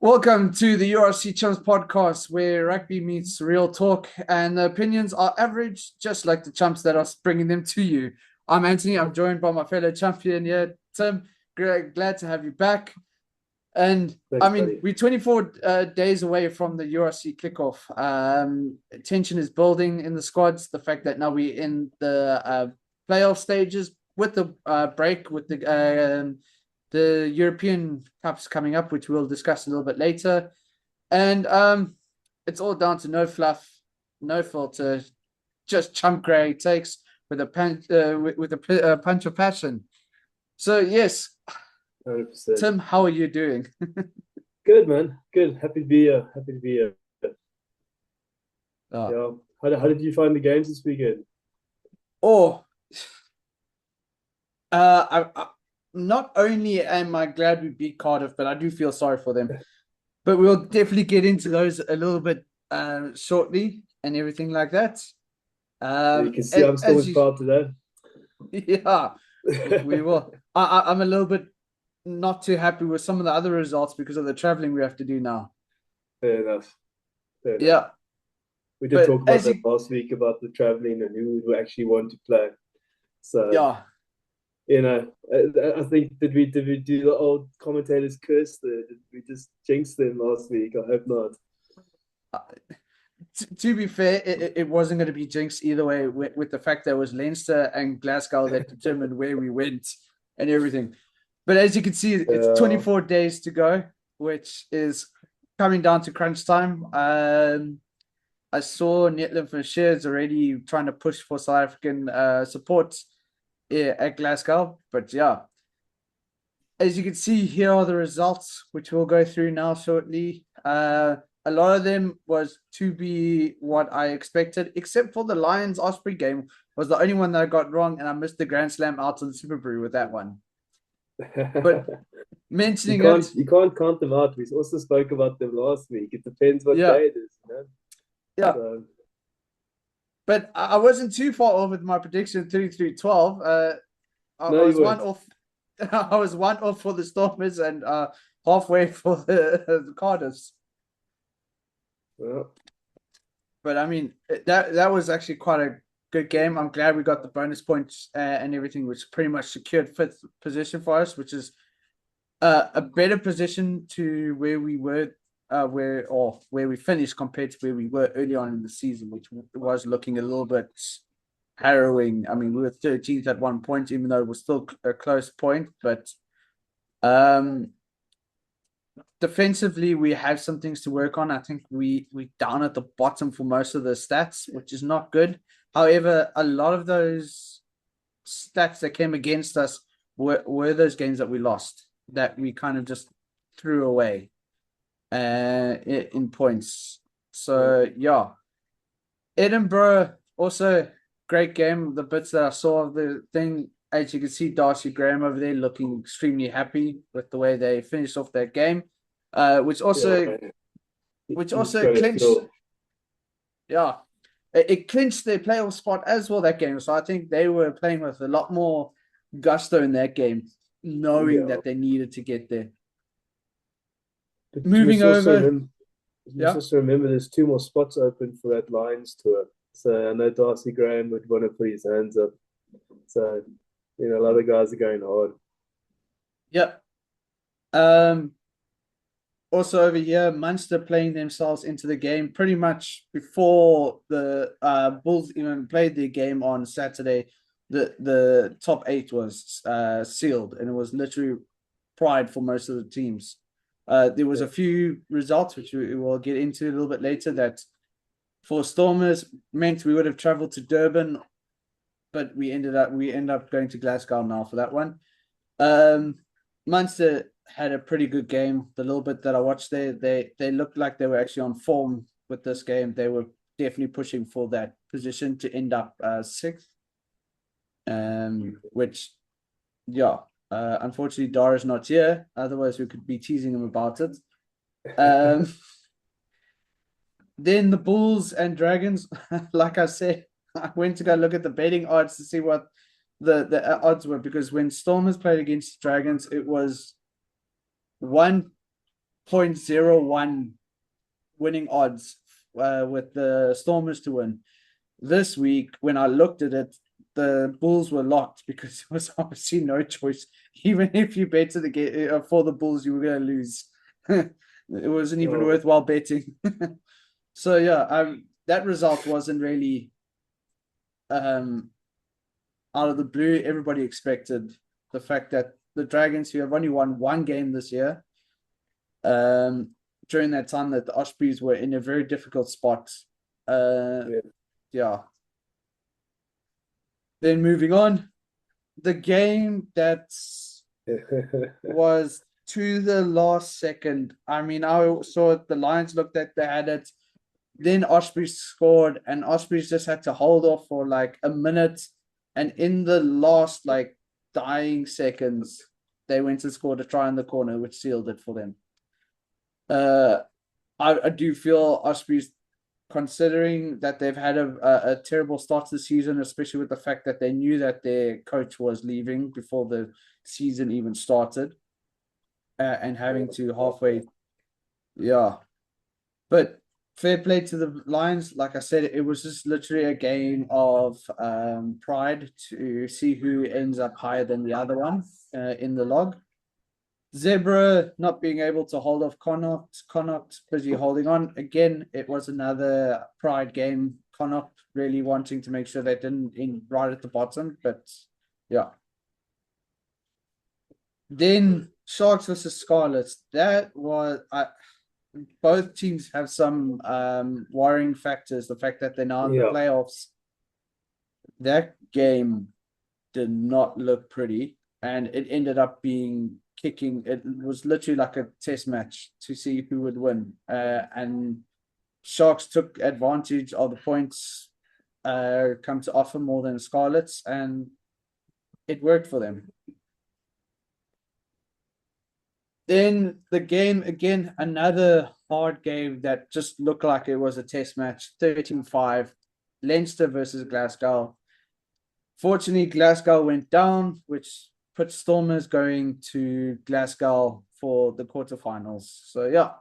Welcome to the URC Chumps podcast, where rugby meets real talk and the opinions are average, just like the chumps that are bringing them to you. I'm Anthony. I'm joined by my fellow champion here, Tim. Glad to have you back. And Thanks, buddy. we're 24 days away from the URC kickoff. Tension is building in the squads. The fact that now we're in the playoff stages with the break, with the European Cups coming up, which we'll discuss a little bit later. And it's all down to no fluff, no filter, just chump grey takes with a punch of passion. So yes, 100%. Tim, how are you doing? Good, man. Good. Happy to be here. Happy to be here. Oh, Yeah. How did you find the games this weekend? oh, not only am I glad we beat Cardiff, but I do feel sorry for them. But we'll definitely get into those a little bit shortly and everything like that. You can see I'm still proud today. Yeah, we will. I'm a little bit not too happy with some of the other results because of the traveling we have to do now. Fair enough. Yeah. We did talk about that last week about the traveling and who actually want to play. So yeah. I think did we do the old commentators curse there? Did we just jinx them last week? I hope not. To be fair, it wasn't going to be jinx either way with the fact that it was Leinster and Glasgow that determined where we went and everything. But as you can see, it's 24 days to go, which is coming down to crunch time. I saw Netland van Sheers already trying to push for South African support at Glasgow. But yeah, as you can see, here are the results, which we'll go through now shortly. A lot of them was to be what I expected, except for the Lions Osprey game was the only one that I got wrong, and I missed the Grand Slam out on the Super Brew with that one. But mentioning you can't count them out. We also spoke about them last week. It depends what day it is, you know? Yeah. So. But I wasn't too far off with my prediction 33-12. I was one off. I was one off for the Stormers and halfway for the Cardiffs. Well, but I mean that was actually quite a good game. I'm glad we got the bonus points and everything, which pretty much secured fifth position for us, which is a better position to where we were, where we finished compared to where we were early on in the season, which was looking a little bit harrowing. I mean, we were 13th at one point, even though it was still a close point, but defensively, we have some things to work on. I think we down at the bottom for most of the stats, which is not good. However, a lot of those stats that came against us were those games that we lost, that we kind of just threw away in points. So, yeah. Edinburgh, also great game. The bits that I saw of the thing, as you can see, Darcy Graham over there looking extremely happy with the way they finished off that game. Which also clinched. Yeah, it clinched their playoff spot as well that game. So I think they were playing with a lot more gusto in that game, knowing that they needed to get there. But moving over, also remember there's 2 more spots open for that Lions tour. So I know Darcy Graham would want to put his hands up. So a lot of guys are going hard. Yep. Also over here, Munster playing themselves into the game pretty much before the Bulls even played their game on Saturday. The top 8 was sealed, and it was literally pride for most of the teams. There was a few results which we will get into a little bit later that for Stormers meant we would have traveled to Durban, but we end up going to Glasgow now for that one. Munster had a pretty good game. The little bit that I watched there, they looked like they were actually on form with this game. They were definitely pushing for that position to end up 6th. Which, yeah, unfortunately Dara's not here. Otherwise, we could be teasing him about it. Then the Bulls and Dragons, like I said, I went to go look at the betting odds to see what the odds were, because when Stormers played against Dragons, it was 1 0.01 winning odds with the Stormers to win. This week, when I looked at it, the Bulls were locked because there was obviously no choice. Even if you betted for the Bulls, you were going to lose. It wasn't even worthwhile betting. So yeah, that result wasn't really out of the blue. Everybody expected the fact that the Dragons, who have only won one game this year, during that time that the Ospreys were in a very difficult spot. Yeah. Then moving on, the game that was to the last second. I mean, I saw it, the Lions looked at, they had it. Then Ospreys scored, and Ospreys just had to hold off for like a minute. And in the last like dying seconds, they went and scored a try in the corner, which sealed it for them. I do feel Ospreys, considering that they've had a terrible start to the season, especially with the fact that they knew that their coach was leaving before the season even started, and having to halfway, yeah. But fair play to the Lions. Like I said, it was just literally a game of pride to see who ends up higher than the other one in the log. Zebra not being able to hold off Connacht busy holding on. Again, it was another pride game. Connacht really wanting to make sure they didn't in right at the bottom, but yeah. Then Sharks versus Scarlets. That was both teams have some worrying factors. The fact that they're now in the playoffs. That game did not look pretty, and it ended up being kicking. It was literally like a test match to see who would win, and Sharks took advantage of the points come to offer more than Scarlets, and it worked for them. Then the game again, another hard game that just looked like it was a test match. 13-5, Leinster versus Glasgow. Fortunately, Glasgow went down, which put Stormers going to Glasgow for the quarterfinals. So yeah.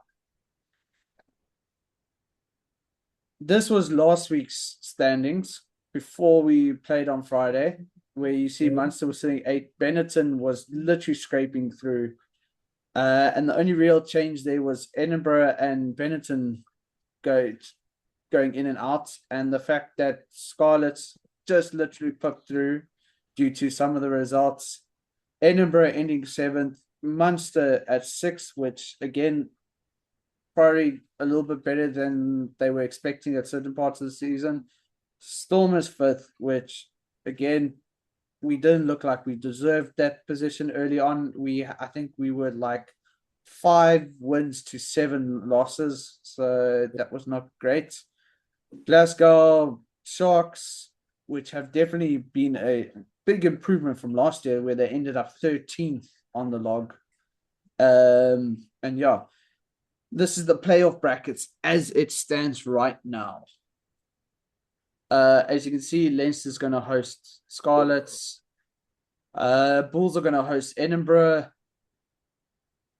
This was last week's standings before we played on Friday, where you see Munster was sitting 8. Benetton was literally scraping through. And the only real change there was Edinburgh and Benetton going in and out. And the fact that Scarlets just literally put through due to some of the results. Edinburgh ending 7th, Munster at 6th, which again, probably a little bit better than they were expecting at certain parts of the season. Stormers 5th, which again, we didn't look like we deserved that position early on. I think we were like 5 wins to 7 losses, so that was not great. Glasgow Sharks, which have definitely been a big improvement from last year, where they ended up 13th on the log. And yeah, this is the playoff brackets as it stands right now. As you can see, Leinster's going to host Scarlets. Bulls are going to host Edinburgh.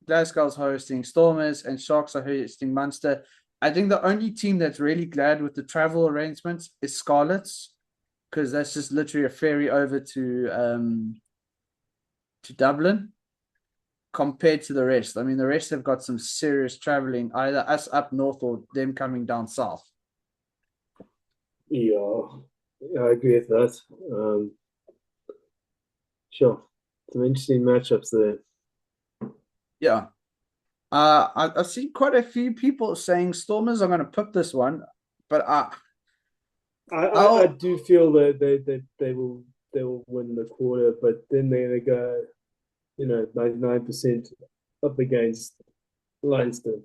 Glasgow's hosting Stormers, and Sharks are hosting Munster. I think the only team that's really glad with the travel arrangements is Scarlets, because that's just literally a ferry over to Dublin compared to the rest. I mean, the rest have got some serious traveling, either us up north or them coming down south. Yeah, I agree with that. Sure. Some interesting matchups there. Yeah. I've seen quite a few people saying Stormers are going to pick this one, but I do feel that they will win the quarter, but then they go, 99% up against Leinster.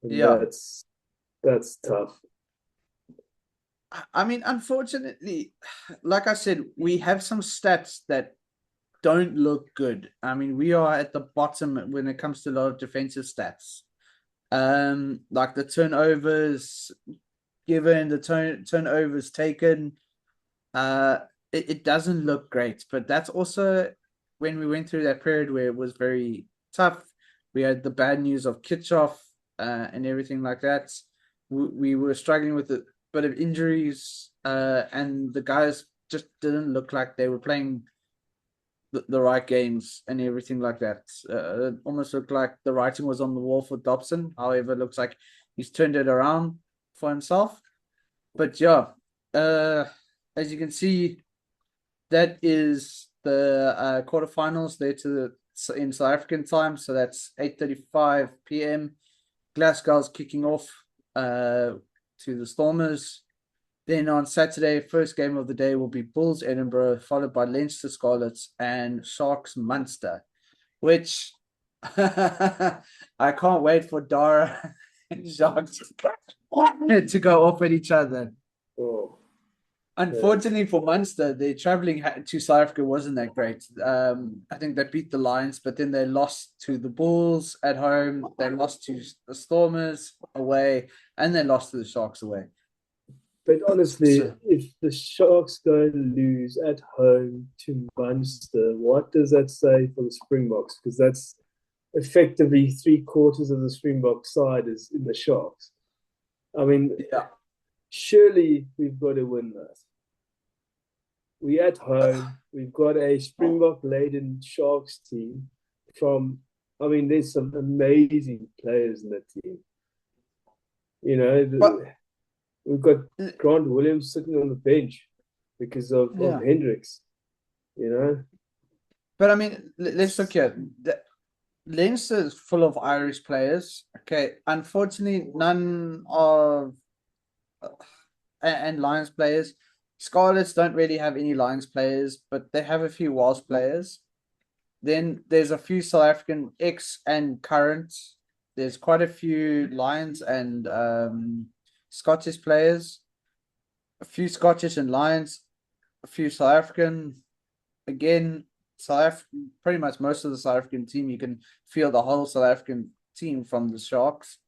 And yeah, that's tough. I mean, unfortunately, like I said, we have some stats that don't look good. I mean, we are at the bottom when it comes to a lot of defensive stats. Like the turnovers given, the turnovers taken. It doesn't look great, but that's also when we went through that period where it was very tough. We had the bad news of Kitchoff and everything like that. We were struggling with a bit of injuries, and the guys just didn't look like they were playing the right games and everything like that. It almost looked like the writing was on the wall for Dobson. However, it looks like he's turned it around for himself. But yeah, as you can see, that is the quarterfinals there in South African time. So that's 8:35 p.m. Glasgow's kicking off to the Stormers. Then on Saturday, first game of the day will be Bulls Edinburgh, followed by Leinster Scarlets and Sharks Munster, which I can't wait for Dara and Sharks to go off at each other. Oh, Unfortunately for Munster, their travelling to South Africa wasn't that great. I think they beat the Lions, but then they lost to the Bulls at home. They lost to the Stormers away, and they lost to the Sharks away. But honestly, if the Sharks go and lose at home to Munster, what does that say for the Springboks? Because that's effectively 3/4 of the Springbok side is in the Sharks. I mean, yeah. Surely we've got to win that. We at home, we've got a Springbok-laden Sharks team there's some amazing players in that team. You know, we've got Grant Williams sitting on the bench because of Hendricks, you know. But I mean, let's look at Leinster is full of Irish players. Okay, unfortunately, none of and Lions players. Scarlets don't really have any Lions players, but they have a few Welsh players. Then there's a few South African ex and current. There's quite a few Lions and Scottish players. A few Scottish and Lions, a few South African. Again, pretty much most of the South African team, you can feel the whole South African team from the Sharks.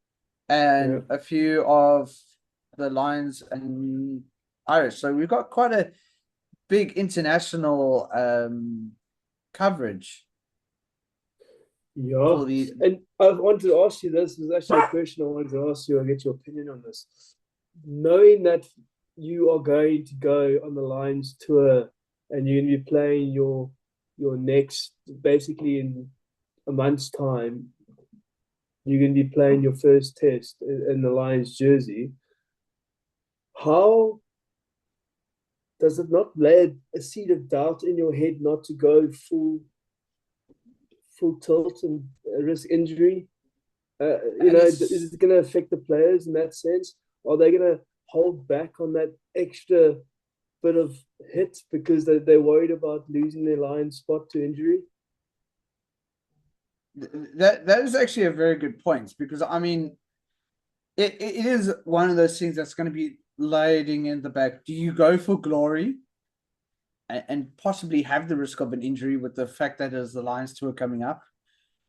And a few of the Lions and Irish. So we've got quite a big international coverage. Yeah. And I wanted to ask you this. There's actually a question I wanted to ask you. I'll get your opinion on this. Knowing that you are going to go on the Lions tour and you're going to be playing your next, basically in a month's time, you're going to be playing your first test in the Lions jersey. How does it not lay a seed of doubt in your head not to go full tilt and risk injury? Is it going to affect the players in that sense? Are they going to hold back on that extra bit of hit because they're worried about losing their Lions spot to injury? That is actually a very good point, because I mean, it is one of those things that's going to be lagging in the back. Do you go for glory and possibly have the risk of an injury with the fact that there's the Lions tour coming up,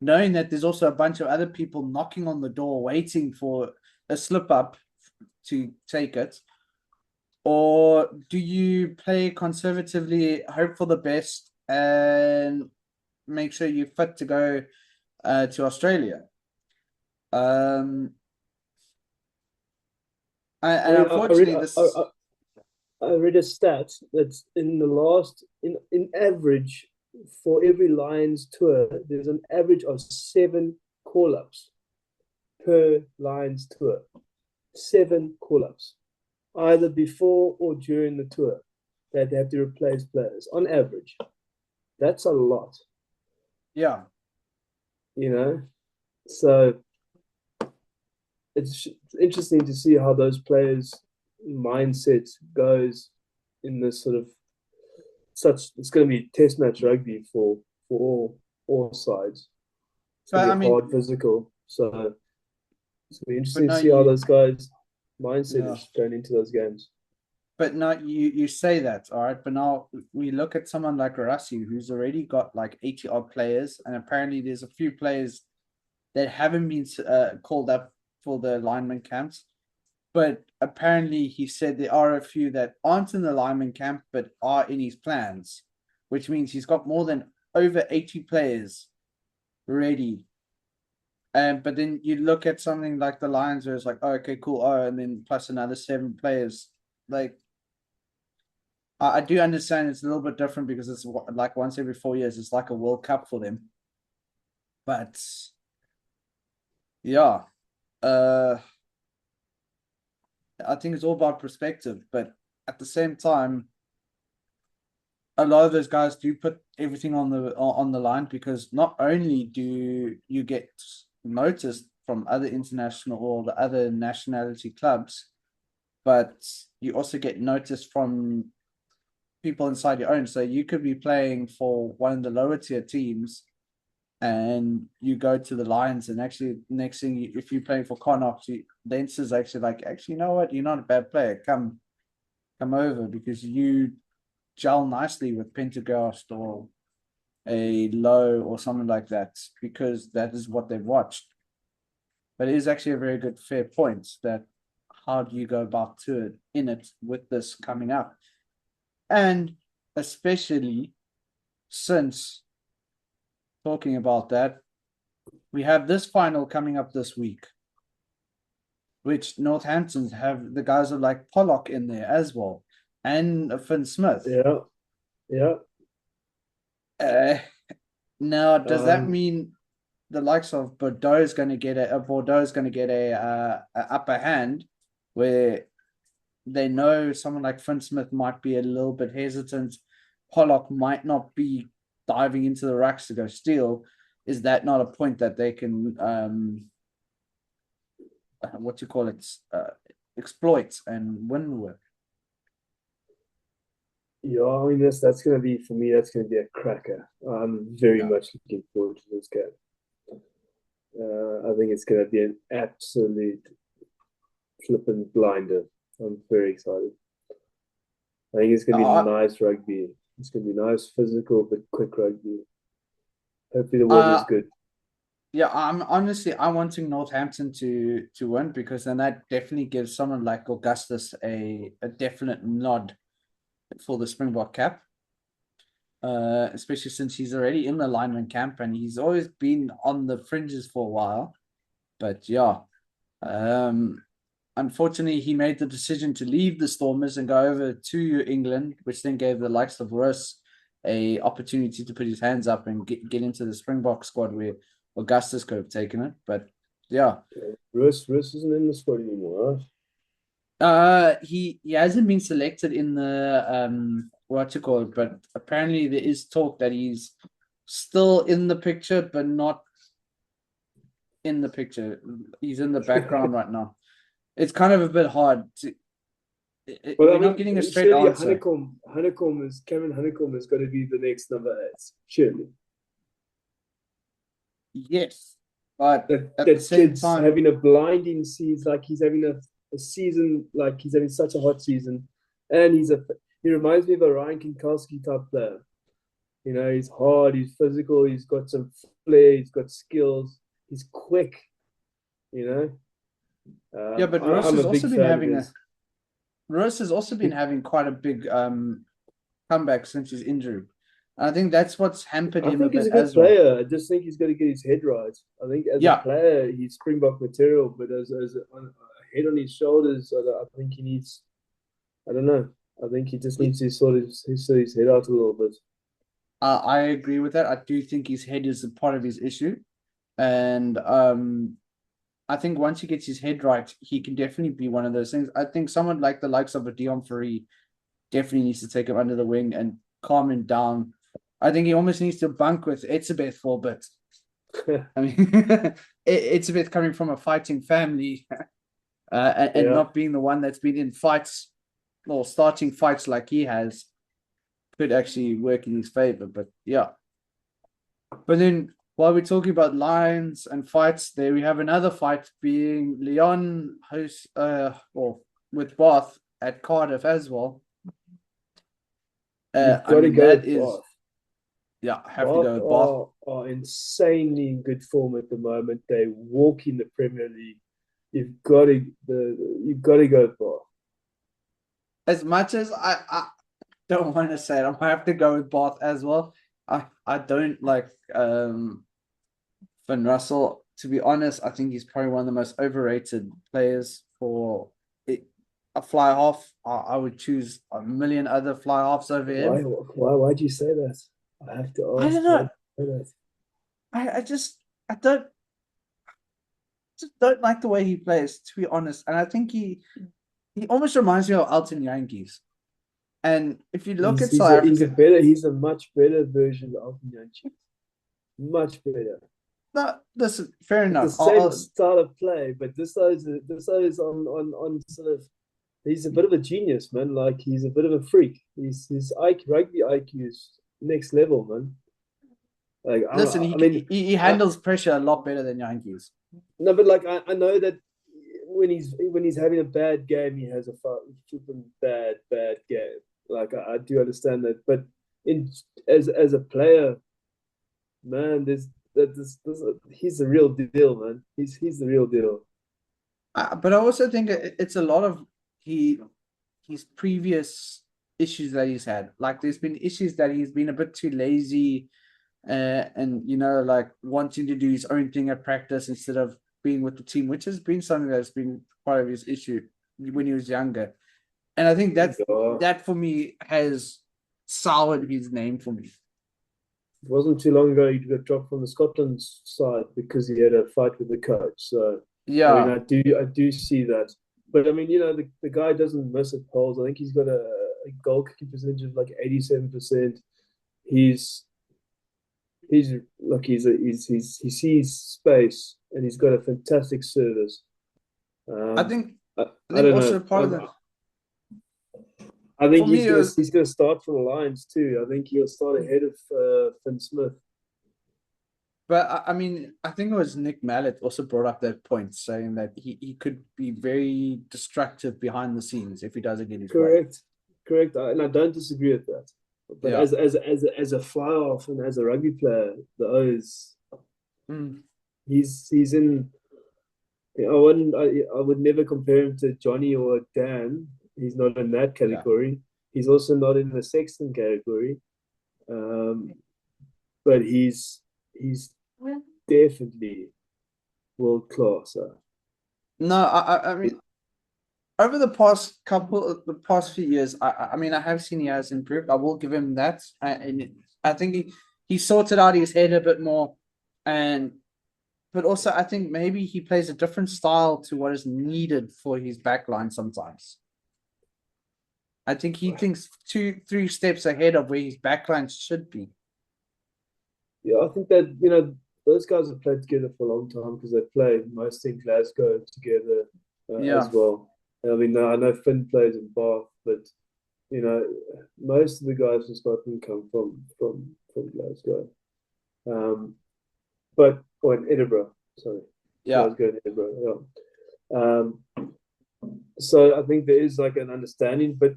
knowing that there's also a bunch of other people knocking on the door waiting for a slip up to take it? Or do you play conservatively, hope for the best, and make sure you're fit to go to Australia? I read a stat that's in average for every Lions tour, there's an average of 7 call-ups per Lions tour. 7 call-ups, either before or during the tour, that they have to replace players on average. That's a lot. Yeah. You know, so it's interesting to see how those players' mindset goes in this sort of it's going to be test match rugby for all sides. It's going to be hard physical. So it's going to be interesting to see how those guys' mindset is going into those games. But now you say that, all right, but now we look at someone like Rassie, who's already got like 80 odd players, and apparently there's a few players that haven't been called up for the lineman camps. But apparently he said there are a few that aren't in the lineman camp but are in his plans, which means he's got more than over 80 players ready But then you look at something like the Lions, where it's like, oh, okay, cool. Oh, and then plus another 7 players. Like, I do understand it's a little bit different because it's like once every 4 years. It's like a World Cup for them. But yeah, I think it's all about perspective. But at the same time, a lot of those guys do put everything on the line, because not only do you get noticed from other international or the other nationality clubs, but you also get noticed from people inside your own. So you could be playing for one of the lower tier teams, and you go to the Lions, and actually next thing, if you're playing for Connacht, Leinster's actually like, actually, you know what, you're not a bad player, come over, because you gel nicely with Pendergast or a Low or something like that, because that is what they've watched. But it is actually a very good, fair point that how do you go about it with this coming up? And especially since talking about that, we have this final coming up this week, which Northampton's have the guys are like Pollock in there as well, and Finn Smith. Yeah. Now, does that mean the likes of Bordeaux is going to get a upper hand, where they know someone like Finn Smith might be a little bit hesitant, Pollock might not be diving into the racks to go steal? Is that not a point that they can exploit and win with? Yeah, I mean that's going to be, for me, that's going to be a cracker. I'm very much looking forward to this game. I think it's going to be an absolute flipping blinder. I'm very excited. I think it's going to be nice rugby. It's going to be nice, physical, but quick rugby. Hopefully the weather's good. Yeah, I'm wanting Northampton to win, because then that definitely gives someone like Augustus a definite nod for the Springbok cap. Especially since he's already in the lineman camp and he's always been on the fringes for a while. But yeah, unfortunately, he made the decision to leave the Stormers and go over to England, which then gave the likes of Russ a opportunity to put his hands up and get into the Springbok squad, where Augustus could have taken it. But yeah, Russ isn't in the squad anymore, right? He hasn't been selected in the but apparently there is talk that he's still in the picture, but not in the picture. He's in the background right now. It's kind of a bit hard to. We're not getting a straight answer. Cameron Honeycomb is going to be the next number 8, surely. Yes, but at the same time, having a blinding season, like he's having a season, like he's having such a hot season, and he reminds me of a Ryan Kinkowski type player. You know, he's hard, he's physical, he's got some flair, he's got skills, he's quick. You know. Yeah, but Ross has also been having quite a big comeback since his injury. I think that's what's hampered him a bit. I think he's a good player. Well. I just think he's got to get his head right. I think as a player, he's Springbok material, but as a head on his shoulders, I think he needs. I don't know. I think he just needs to sort his head out a little bit. I agree with that. I do think his head is a part of his issue, and I think once he gets his head right, he can definitely be one of those things. I think someone like the likes of a Dion Fourie definitely needs to take him under the wing and calm him down. I think he almost needs to bunk with Etzebeth for a bit. I mean, Etzebeth coming from a fighting family and not being the one that's been in fights or starting fights like he has could actually work in his favor. But yeah. But then while we're talking about lines and fights, there we have another fight being Leon with Bath at Cardiff as well. You've got to go Bath. Yeah, have to go. Bath are insanely in good form at the moment. They walk in the Premier League. You've got to go Bath. As much as I don't want to say it, I might have to go with Bath as well. I don't like Finn Russell. to be honest, I think he's probably one of the most overrated players for it. A fly half. I would choose a million other fly halves over him. Why'd you say that? I have to I ask. don't know. Why that? I just don't like the way he plays, to be honest. And I think he almost reminds me of Alton Yankees. And if you look at South Africa, he's a much better version of Yankees. Much better. No, listen, fair enough. It's the same style of play, but this is on sort of. He's a bit of a genius, man. Like he's a bit of a freak. His rugby IQ is next level, man. Like listen, he handles pressure a lot better than Yankees. No, but like I know that when he's having a bad game, he has a flipping bad game. Like I do understand that, but as a player, man, he's the real deal, man. He's the real deal. But I also think it's a lot of his previous issues that he's had. Like there's been issues that he's been a bit too lazy, and like wanting to do his own thing at practice instead of being with the team, which has been something that's been part of his issue when he was younger. And I think that for me has soured his name for me. It wasn't too long ago he got dropped from the Scotland side because he had a fight with the coach. So yeah, I mean, I do see that. But I mean, the guy doesn't miss at polls. I think he's got a goal kicking percentage of like 87%. He sees space and he's got a fantastic service. I think also part of that. I think he's going to start for the Lions too. I think he'll start ahead of Finn Smith. But I mean, I think it was Nick Mallett also brought up that point, saying that he could be very destructive behind the scenes if he doesn't get his way. Correct, and I don't disagree with that. But as a fly off and as a rugby player, the O's, he's in. I would never compare him to Johnny or Dan. He's not in that category. Yeah. He's also not in the Sexton category. But he's definitely world class. No, I mean, over the past few years, I mean, I have seen he has improved. I will give him that. And I think he sorted out his head a bit more. But also, I think maybe he plays a different style to what is needed for his backline sometimes. I think he thinks 2-3 steps ahead of where his backline should be. Yeah, I think that, those guys have played together for a long time because they played mostly in Glasgow together as well. I mean, I know Finn plays in Bath, but, most of the guys in Scotland come from Glasgow. In Edinburgh, sorry. Yeah. Glasgow and Edinburgh, yeah. So I think there is like an understanding, but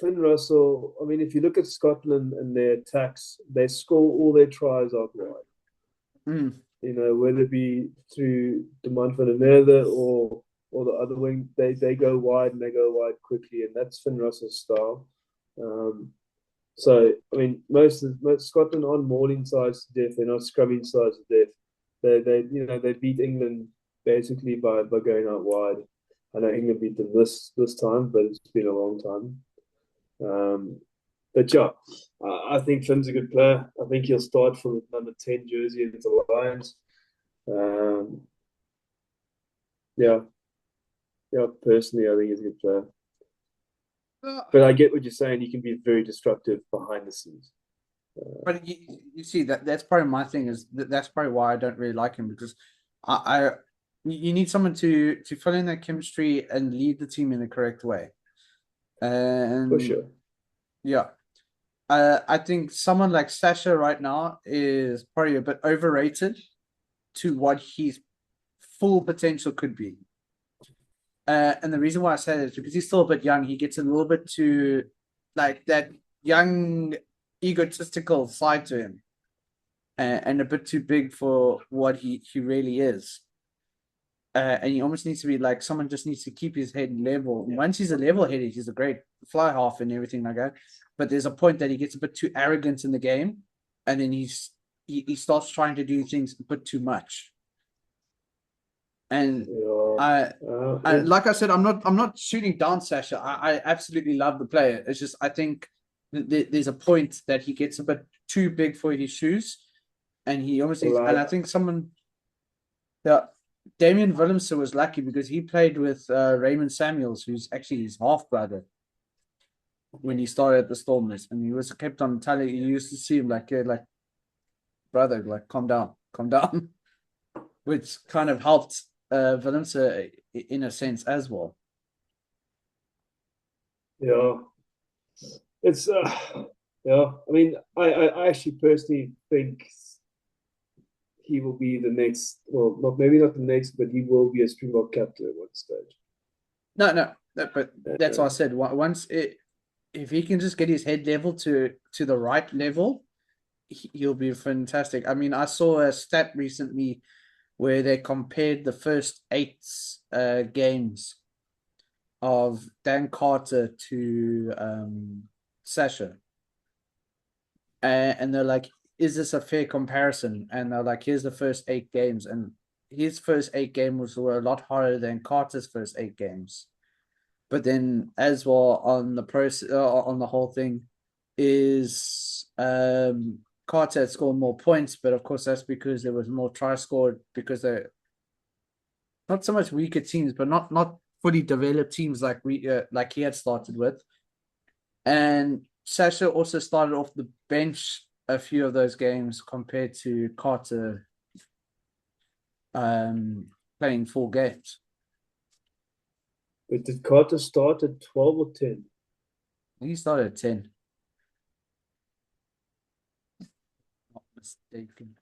Finn Russell, I mean, if you look at Scotland and their attacks, they score all their tries out wide. Whether it be through Demont van der Merwe or the other wing, they go wide and they go wide quickly, and that's Finn Russell's style. So I mean, most Scotland aren't mauling sides to death. They're not scrubbing sides to death. They beat England basically by going out wide. I know England beat them this time, but it's been a long time. But yeah, I think Finn's a good player. I think he'll start for the number 10 jersey against the Lions. Personally, I think he's a good player. But I get what you're saying. He can be very destructive behind the scenes. But you see that's probably my thing is that's probably why I don't really like him, because you need someone to fill in that chemistry and lead the team in the correct way. And for sure. Yeah. I think someone like Sasha right now is probably a bit overrated to what his full potential could be. And the reason why I say that is because he's still a bit young. He gets a little bit too, like, that young, egotistical side to him. And a bit too big for what he really is. And he almost needs to be like, someone just needs to keep his head level. And once he's a level headed, he's a great fly half and everything like that. But there's a point that he gets a bit too arrogant in the game, and then he starts trying to do things a bit too much. And like I said, I'm not shooting down Sasha. I absolutely love the player. It's just I think there's a point that he gets a bit too big for his shoes, and he obviously and I think Damian Willemse was lucky because he played with Raymond Samuels, who's actually his half brother when he started at the Stormers, and he was kept on telling. You used to see him like brother, like calm down, which kind of helped Willemse in a sense as well. Yeah, it's yeah. I mean, I actually personally think he will be the next. Well, maybe not the next, but he will be a Springbok captain at one stage. No, but that's what I said. If he can just get his head level to the right level, he'll be fantastic. I mean, I saw a stat recently where they compared the first 8 games of Dan Carter to Sasha. And they're like, is this a fair comparison? And they're like, here's the first 8 games. And his first 8 games were a lot harder than Carter's first 8 games. But then as well on the process, on the whole thing, is Carter had scored more points, but of course that's because there was more tries scored because they're not so much weaker teams, but not fully developed teams like he had started with. And Sasha also started off the bench a few of those games compared to Carter playing 4 games. But did Carter start at 12 or 10? He started at 10. Not mistaken.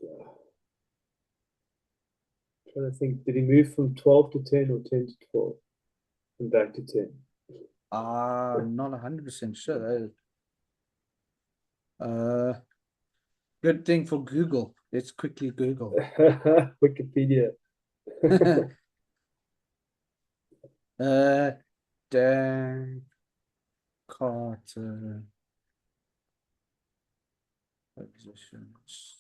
Yeah. I'm trying to think, did he move from 12 to 10 or 10 to 12 and back to 10? Not 100% sure. Good thing for Google. Let's quickly Google. Wikipedia. Dan Carter positions.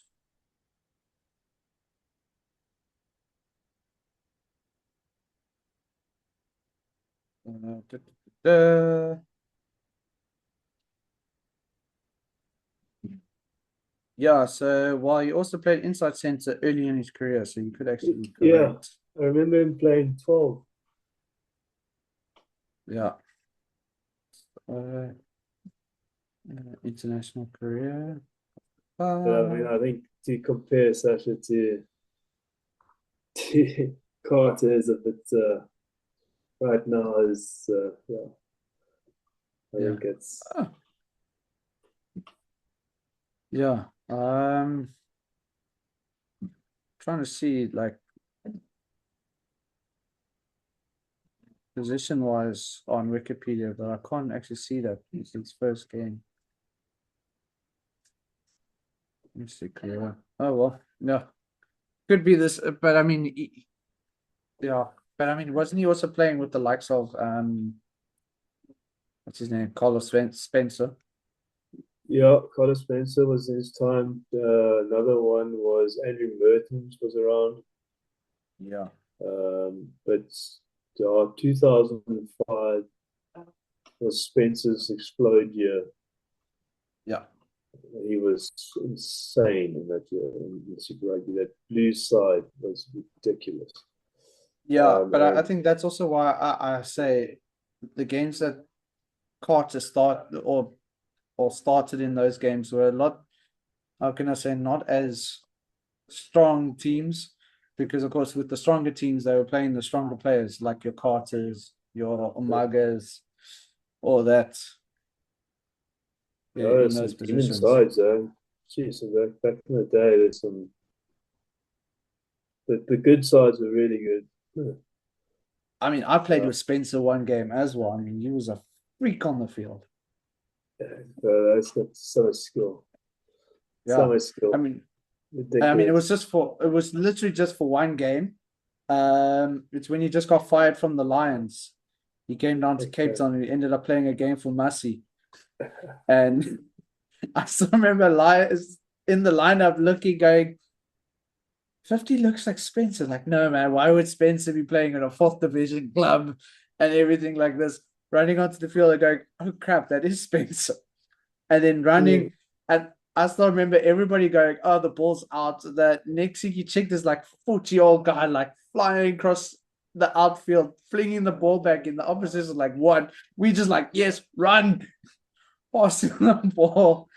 Yeah, so while he also played inside center early in his career, so you could actually be correct. I remember him playing 12. Yeah. International career. I mean, I think to compare Sasha to Carter is a bit right now is yeah. I think it's trying to see like position wise on Wikipedia, but I can't actually see that. It's his first game. Let's see, career. Oh well, yeah, could be this, but I mean, wasn't he also playing with the likes of what's his name, Carlos Spencer? Yeah, Carlos Spencer was in his time. Another one was Andrew Mertens was around. Yeah. But 2005 was Spencer's explode year. Yeah. He was insane in that year in Super Rugby. That blue side was ridiculous. Yeah, but I think that's also why I say the games that Carter started in those games were a lot, how can I say, not as strong teams, because of course with the stronger teams they were playing the stronger players like your Carters, your Umagas, all that. Yeah, in those positions. Sides, Jeez, so back in the day, there's some. The good sides were really good. Yeah. I mean, I played with Spencer one game as well. I mean, he was a freak on the field. Yeah, that's got so much skill. Yeah. So much skill. I mean, it was literally just for one game. It's when he just got fired from the Lions. He came down to Cape Town and he ended up playing a game for Rassie. And I still remember Lions in the lineup looking, going, 50 looks like Spencer. Like, no, man, why would Spencer be playing in a 4th division club and everything like this? Running onto the field and going, oh crap, that is Spencer. And then running, and I still remember everybody going, oh, the ball's out. The next thing you check, there's like 40-year-old guy like flying across the outfield, flinging the ball back in. The opposition like, what? We just like, yes, run, passing the ball.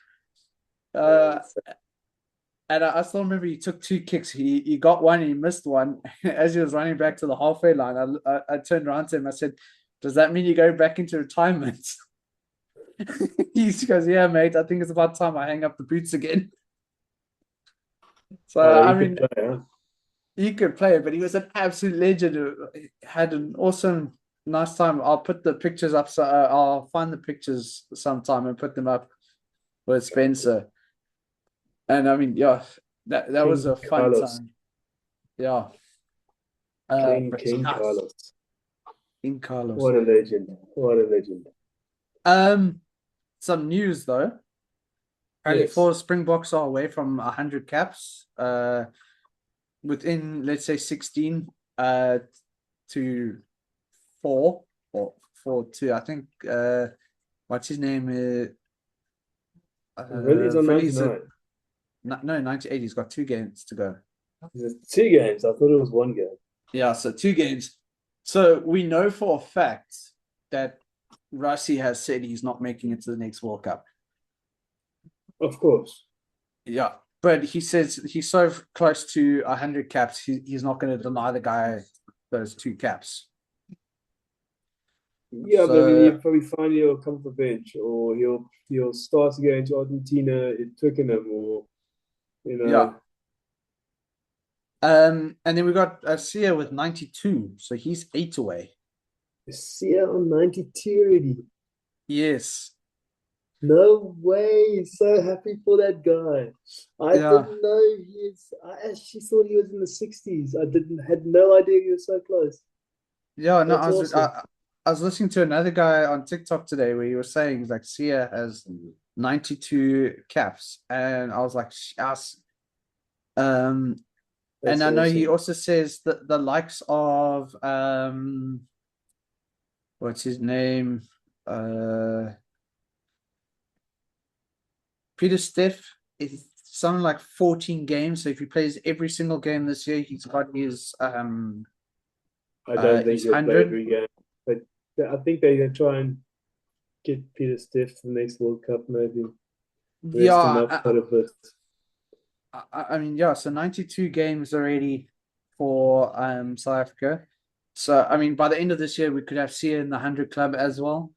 And I still remember he took 2 kicks. He got one, he missed one. As he was running back to the halfway line, I turned around to him. I said, does that mean you go back into retirement? He goes, yeah, mate, I think it's about time I hang up the boots again. So, I mean, he could play, but he was an absolute legend who had an awesome, nice time. I'll put the pictures up. So I'll find the pictures sometime and put them up with Spencer. And I mean, yeah, that was a fun time. Yeah. King Carlos. King Carlos. What a legend. What a legend. Some news though. Apparently, 4 Springboks are away from 100 caps. Within, let's say, 16 to 4 or 4-2. I think what's his name? Really, he's on 99. No, 98. He's got 2 games to go. 2 games. I thought it was 1 game. Yeah, so 2 games. So we know for a fact that Rassie has said he's not making it to the next World Cup. Of course. Yeah, but he says he's so close to 100 caps, he's not going to deny the guy those 2 caps. Yeah, but he'll probably finally he'll come off the bench, or he'll start against Argentina in Twickenham, or Yeah. And then we got Sia with 92, so he's 8 away. Sia on 92 already. Yes. No way! So happy for that guy. I didn't know I actually thought he was in the 60s. I had no idea he was so close. Yeah, no, I was listening to another guy on TikTok today where he was saying like Sia has 92 caps, and I was like, yes. And I know he also says that the likes of what's his name? Peter Steph is something like 14 games. So if he plays every single game this year, he's got his I don't think he'll play every game, but I think they're going to try and get Peter Steph to the next World Cup, maybe. Rest him up quite a bit. I mean, yeah, so 92 games already for South Africa. So, I mean, by the end of this year, we could have Sia in the 100 club as well.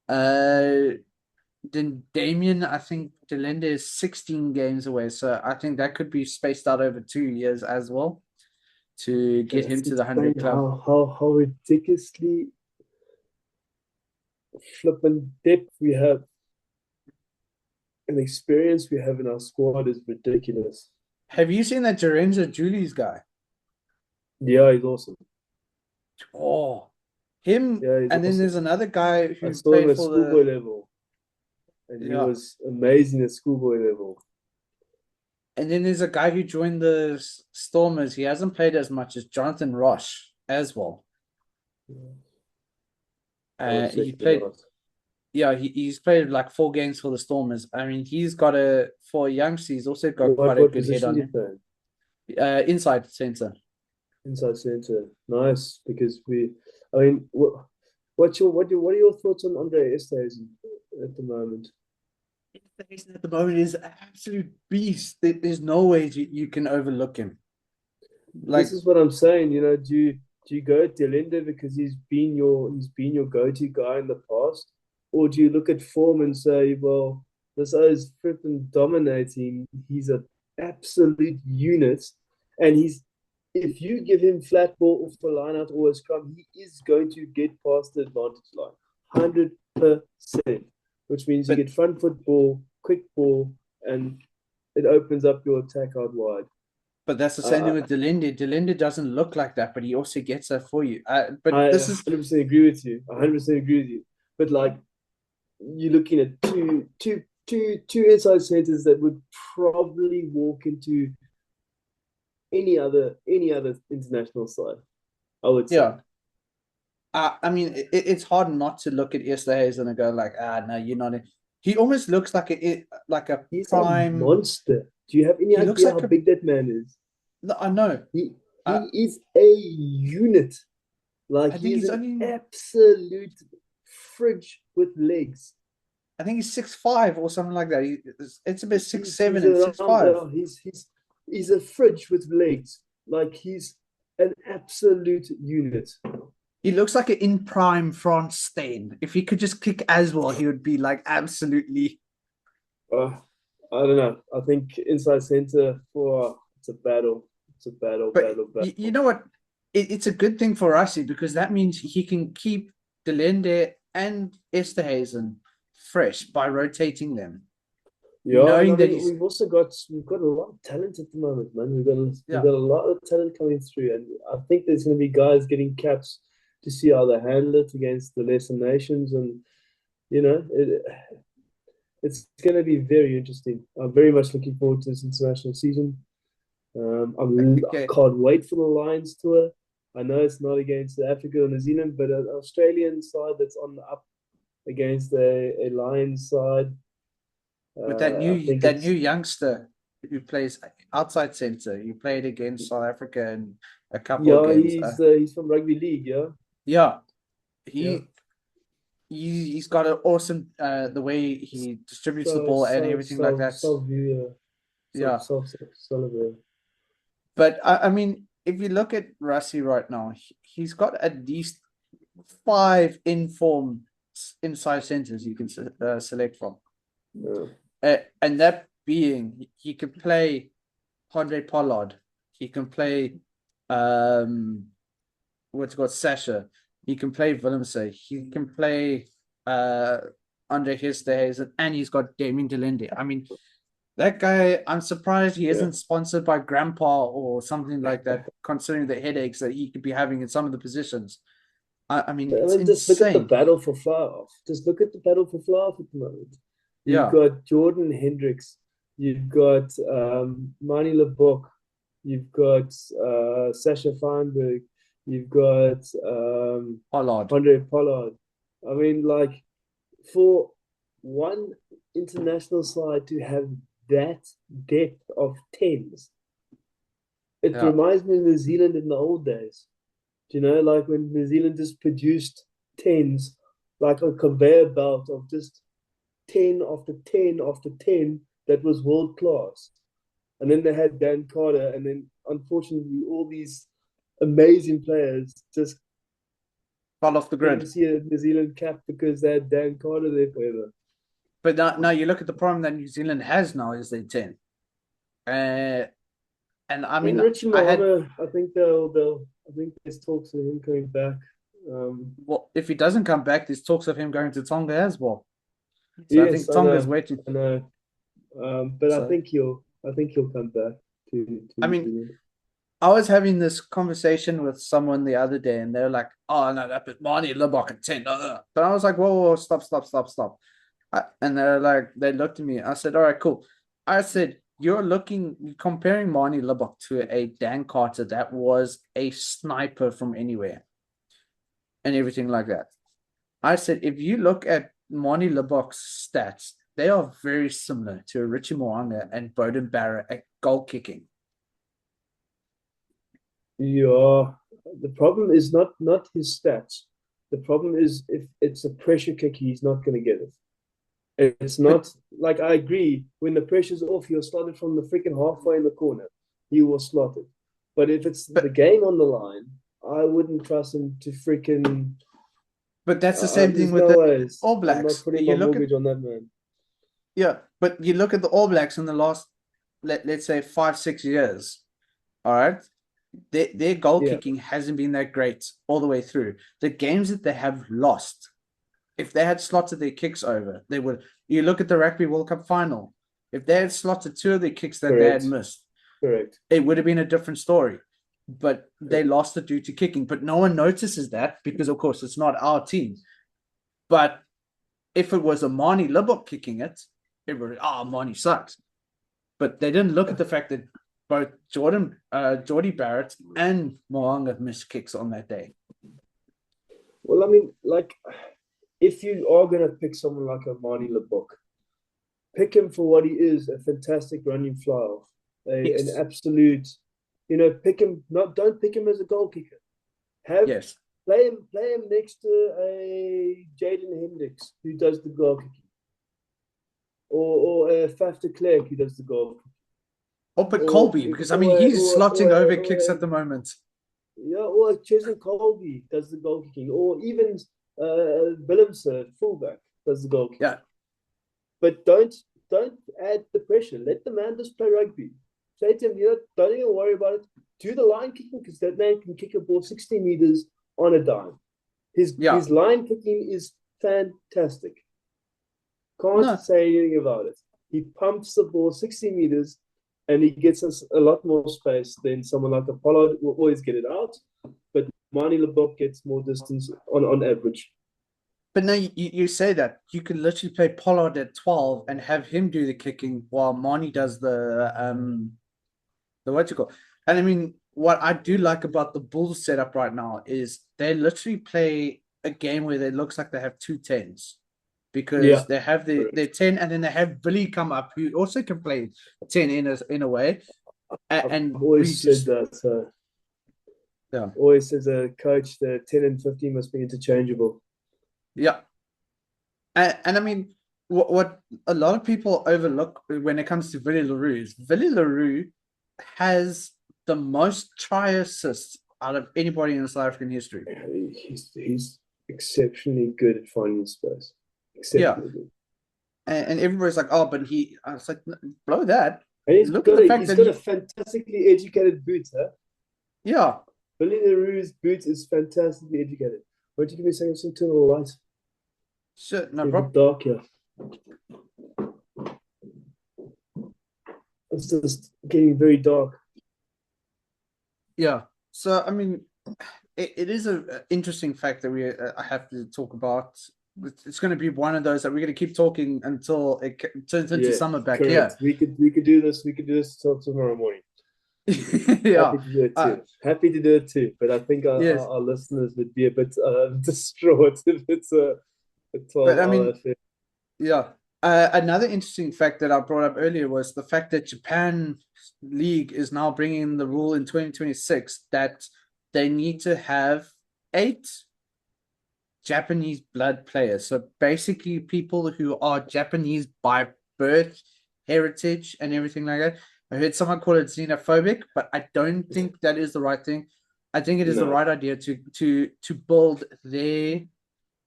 Then Damien, I think Delende is 16 games away. So I think that could be spaced out over 2 years as well to get him to the 100 club. How ridiculously flippant depth we have and experience we have in our squad is ridiculous. Have you seen that Jarenza Julius guy? Yeah, he's awesome. Oh, him. Yeah, and then there's another guy who played for the schoolboy level. And he was amazing at schoolboy level. And then there's a guy who joined the Stormers. He hasn't played as much as Jonathan Roche as well. He played. Yeah, he's played like 4 games for the Stormers. I mean, he's got for youngsters, he's also got quite a good head on him. Inside center. Inside center, nice. Because what are your thoughts on Andre Esterhuizen at the moment? Esterhuizen at the moment is an absolute beast. There's no way you can overlook him. This is what I'm saying. Do you go at Delende because he's been your go-to guy in the past, or do you look at form and say, well, this is freaking dominating. He's an absolute unit, and if you give him flat ball off the line out or a scrum, he is going to get past the advantage line, 100%. Which means you get front foot ball, quick ball, and it opens up your attack out wide. But that's the same thing with Delende. Delende doesn't look like that, but he also gets that for you. But I this is 100% agree with you. 100% agree with you. But like, you're looking at two inside centers that would probably walk into any other international side, I would say. Yeah. I mean, it's hard not to look at Esterhuizen and go like, no, you're not. He almost looks like a He's prime a monster. Do you have any He looks idea like how big that man is? No, I know. He I is a unit. Like I think he's he's an only. absolute fridge with legs. I think he's 6'5" or something like that. It's about 6'7" He's and around. 6'5". He's a fridge with legs. Like he's an absolute unit. He looks like an in prime France stain. If he could just kick as well, he would be like absolutely. I don't know. I think inside center for it's a battle. It's a battle. But you know what? It's a good thing for Rassie because that means he can keep Delende and Esterhuizen fresh by rotating them. Yeah, knowing that we've got a lot of talent at the moment, man. We've got a lot of talent coming through, and I think there's going to be guys getting caps to see how they handle it against the lesser nations, and it's going to be very interesting. I'm very much looking forward to this international season. I can't wait for the Lions tour. I know it's not against Africa or New Zealand, but an Australian side that's on the up against a Lions side. With that new youngster who plays outside centre, you played against South Africa in a couple of games. He's from Rugby League, yeah. Yeah, he's got an awesome the way he distributes the ball and everything like that. But I mean, if you look at Rassie right now, he's got at least 5 informed inside centres you can select from. Yeah. And that being, he can play Andre Pollard. He can play Sasha. He can play Willemse. He can play Andre Esterhuizen, and he's got Damien Delende. I mean, that guy, I'm surprised he isn't sponsored by Grandpa or something like that, considering the headaches that he could be having in some of the positions. I mean, it's just insane. Look at the battle for Fly-Off. Just look at the battle for Fly-Off at the moment. You've got Jordan Hendricks. You've got Manie Lebok. You've got Sasha Feinberg. You've got Andre Pollard. I mean, like, for one international side to have that depth of 10s, it reminds me of New Zealand in the old days. Do you know, like when New Zealand just produced 10s, like a conveyor belt of just 10 after 10 after 10 that was world class. And then they had Dan Carter, and then unfortunately all these amazing players just fell off the grid. Didn't see a New Zealand cap because they had Dan Carter there forever. But now you look at the problem that New Zealand has now is their 10. And I mean, Richie Moana, I think there's talks of him coming back. Well, if he doesn't come back, there's talks of him going to Tonga as well. So yes, I think Tonga's waiting. I know, but so, I think he'll come back. I mean, I was having this conversation with someone the other day, and they're like, "Oh no, that but Manie Lebok at 10." But I was like, "Whoa, stop!" And they're like, they looked at me. I said, "All right, cool." I said, "You're comparing Manie Lebok to a Dan Carter that was a sniper from anywhere, and everything like that." I said, if you look at Manie Lebok's stats, they are very similar to Richie Moana and Beauden Barrett at goal kicking. Yeah, the problem is not his stats. The problem is if it's a pressure kick, he's not going to get it. It's not like, I agree, when the pressure's off, he'll start it from the freaking halfway in the corner. He will slot it. But if it's the game on the line, I wouldn't trust him to freaking. But that's the same thing with the All Blacks. I'm not putting my mortgage on that man. Yeah, but you look at the All Blacks in the last, let's say 5-6 years. All right, their goal kicking hasn't been that great all the way through. The games that they have lost, if they had slotted their kicks over, they would. You look at the Rugby World Cup final. If they had slotted 2 of their kicks that they had missed, it would have been a different story. But they lost it due to kicking. But no one notices that because, of course, it's not our team. But if it was a Manie Lebok kicking it, everybody, Manie sucks. But they didn't look at the fact that both Geordie Barrett and Mo'unga missed kicks on that day. Well, I mean, like, if you are going to pick someone like a Manie Leboeck, pick him for what he is, a fantastic running fly-off, an absolute, pick him, don't pick him as a goal kicker. Play him next to a Jaden Hendricks who does the goal kicking. Or Faf de Klerk who does the goal kicking. Oh, but Colby, because I mean he's slotting over kicks at the moment. Yeah, or Cheslin Colby does the goal kicking, or even Willemse, fullback, does the goal kicking. Yeah. But don't add the pressure. Let the man just play rugby. Say to him, don't even worry about it. Do the line kicking, because that man can kick a ball 60 meters on a dime. His line kicking is fantastic. Can't say anything about it. He pumps the ball 60 meters and he gets us a lot more space than someone like a Pollard will always get it out. But Manie Leboeck gets more distance on average. But no, you say that. You can literally play Pollard at 12 and have him do the kicking while Manie does the what you call. And I mean, what I do like about the Bulls setup right now is they literally play a game where it looks like they have 2 10s. Because they have their 10 and then they have Billy come up who also can play 10 in a way. And I've always said that. Always as a coach, the 10 and 15 must be interchangeable. Yeah. And I mean, what a lot of people overlook when it comes to Willie Leroux has the most try assists out of anybody in South African history. He's exceptionally good at finding space. And everybody's like, oh, but I was like, blow that. And he's got a fantastically educated boot, huh? Yeah. Willie Leroux's boot is fantastically educated. Why don't you give me a second to turn on the lights? Sure, no problem. Dark here. It's just getting very dark. Yeah. So, I mean, it is an interesting fact that I have to talk about. It's going to be one of those that we're going to keep talking until it turns into summer back here. We could do this. We could do this till tomorrow morning. Yeah. Happy to do it too. But I think our listeners would be a bit distraught if it's a 12-hour affair. Yeah. Another interesting fact that I brought up earlier was the fact that Japan League is now bringing the rule in 2026 that they need to have 8 Japanese blood players. So basically people who are Japanese by birth, heritage, and everything like that. I heard someone call it xenophobic, but I don't think that is the right thing. I think it is the right idea to build their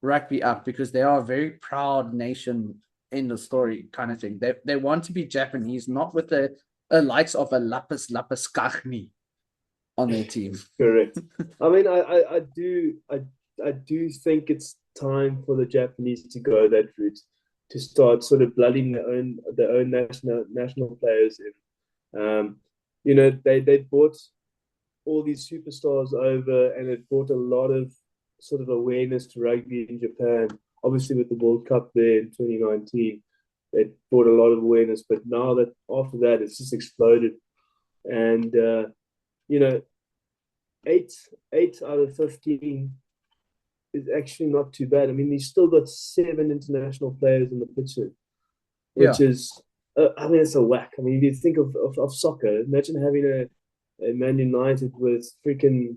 rugby up because they are a very proud nation in the story kind of thing. They want to be Japanese, not with the likes of a Lapis Kachni on their team. Correct. I mean, I do think it's time for the Japanese to go that route, to start sort of blooding their own national players in. They brought all these superstars over, and it brought a lot of sort of awareness to rugby in Japan. Obviously, with the World Cup there in 2019, it brought a lot of awareness. But now that after that, it's just exploded, and 8 out of 15 is actually not too bad. I mean, he's still got 7 international players in the picture, which is, I mean, it's a whack. I mean, if you think of soccer, imagine having a Man United with freaking,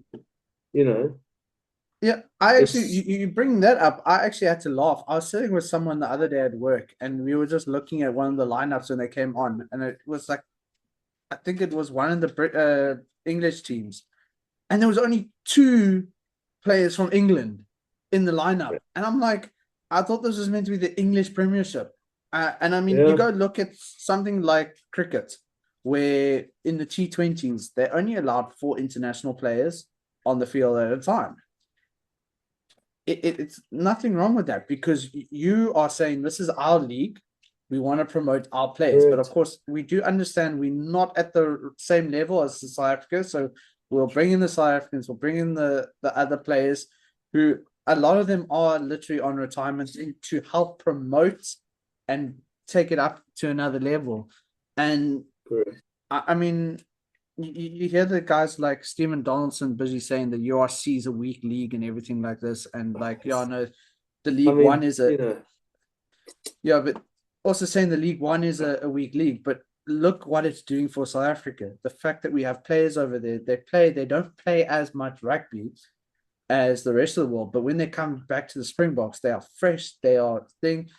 Yeah, I actually, you bring that up. I actually had to laugh. I was sitting with someone the other day at work, and we were just looking at one of the lineups when they came on, and it was like, I think it was one of the English teams, and there was only 2 players from England in the lineup, and I'm like, I thought this was meant to be the English Premiership, and I mean, you go look at something like cricket, where in the T20s they only allowed 4 international players on the field at a time. It's nothing wrong with that because you are saying this is our league. We want to promote our players. But of course, we do understand we're not at the same level as South Africa. So we'll bring in the South Africans, we'll bring in the other players who a lot of them are literally on retirement to help promote and take it up to another level. And I mean, you hear the guys like Stephen Donaldson busy saying the URC is a weak league and everything like this, and like no, the League One is a but also saying the League One is a weak league, but look what it's doing for South Africa. The fact that we have players over there, they don't play as much rugby as the rest of the world, but when they come back to the Springboks, they are fresh, they are thing,